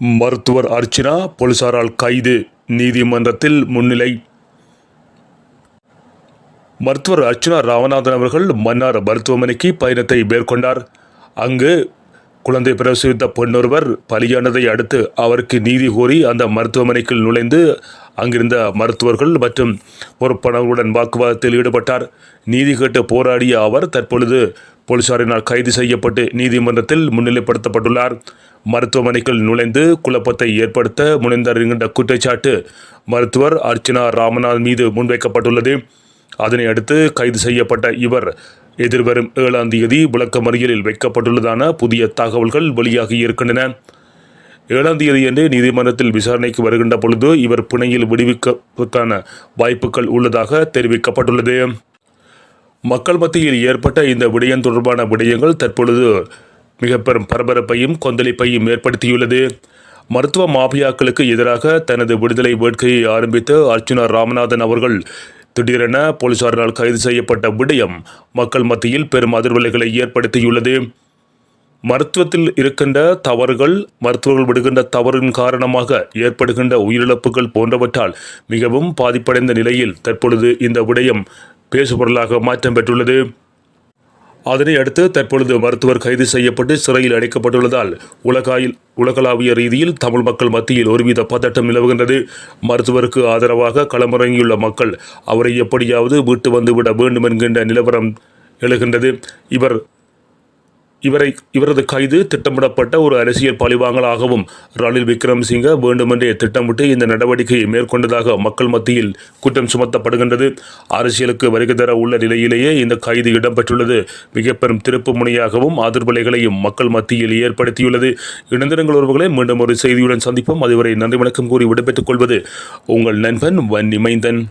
மருத்துவர் அர்ச்சனா போலீசாரால் கைது, நீதிமன்றத்தில் முன்னிலை. மருத்துவர் அர்ச்சனா ராமநாதன் அவர்கள் மன்னார் மருத்துவமனைக்கு பயணத்தை மேற்கொண்டார். அங்கு குழந்தை பிரசவித்த பெண்ணொருவர் பலியானதை அடுத்து அவருக்கு நீதி கோரி அந்த மருத்துவமனைக்குள் நுழைந்து அங்கிருந்த மருத்துவர்கள் மற்றும் பொறுப்பாளர்களுடன் வாக்குவாதத்தில் ஈடுபட்டார். நீதி கேட்டு போராடிய அவர் தற்பொழுது போலீசாரினால் கைது செய்யப்பட்டு நீதிமன்றத்தில் முன்னிலைப்படுத்தப்பட்டுள்ளார். மருத்துவமனைக்குள் நுழைந்து குழப்பத்தை ஏற்படுத்த முனைந்தார் என்கின்ற குற்றச்சாட்டு மருத்துவர் அர்ச்சனா ராமநாதன் மீது முன்வைக்கப்பட்டுள்ளது. அதனை அடுத்து கைது செய்யப்பட்ட இவர் எதிர்வரும் 7ஆம் தேதி விளக்கமறியலில் வைக்கப்பட்டுள்ளதான புதிய தகவல்கள் வெளியாகி இருக்கின்றன. 7ஆம் தேதியன்று நீதிமன்றத்தில் விசாரணைக்கு வருகின்ற பொழுது இவர் பிணையில் விடுவிப்பதற்கான வாய்ப்புகள் உள்ளதாக தெரிவிக்கப்பட்டுள்ளது. மக்கள் மத்தியில் ஏற்பட்ட இந்த விடயம் தொடர்பான விடயங்கள் தற்பொழுது மிக பெரும் பரபரப்பையும் கொந்தளிப்பையும் ஏற்படுத்தியுள்ளது. மருத்துவ மாபியாக்களுக்கு எதிராக தனது விடுதலை வேட்கையை ஆரம்பித்த அர்ச்சனா ராமநாதன் அவர்கள் திடீரென போலீசாரால் கைது செய்யப்பட்ட விடயம் மக்கள் மத்தியில் பெரும் அதிர்வலைகளை ஏற்படுத்தியுள்ளது. மருத்துவத்தில் இருக்கின்ற தவறுகள், மருத்துவர்கள் விடுகின்ற தவறின் காரணமாக ஏற்படுகின்ற உயிரிழப்புகள் போன்றவற்றால் மிகவும் பாதிப்படைந்த நிலையில் தற்பொழுது இந்த விடயம் பேசுபொருளாக மாற்றம் பெற்றுள்ளது. அதனை அடுத்து தற்பொழுது மருத்துவர் கைது செய்யப்பட்டு சிறையில் அடைக்கப்பட்டுள்ளதால் உலகளாவிய ரீதியில் தமிழ் மக்கள் மத்தியில் ஒருவித பதட்டம் நிலவுகின்றது. மருத்துவருக்கு ஆதரவாக களமிறங்கியுள்ள மக்கள் அவரை எப்படியாவது மீட்டு வந்துவிட வேண்டும் என்கின்ற நிலவரம் எழுகின்றது. இவரது கைது திட்டமிடப்பட்ட ஒரு அரசியல் பழிவாங்கலாகவும் ரணில் விக்ரமசிங்க வேண்டுமென்றே திட்டமிட்டு இந்த நடவடிக்கையை மேற்கொண்டதாக மக்கள் மத்தியில் குற்றம் சுமத்தப்படுகின்றது. அரசியலுக்கு வருகை தர உள்ள நிலையிலேயே இந்த கைது இடம்பெற்றுள்ளது மிக பெரும் திருப்பு முனையாகவும் அதிர்வலைகளையும் மக்கள் மத்தியில் ஏற்படுத்தியுள்ளது. இணைந்திருங்கள் உறவுகளே, மீண்டும் ஒரு செய்தியுடன் சந்திப்போம். அதுவரை நன்றி வணக்கம் கூறி விடைபெற்றுக் கொள்வது உங்கள் நண்பன் வன்னிமைந்தன்.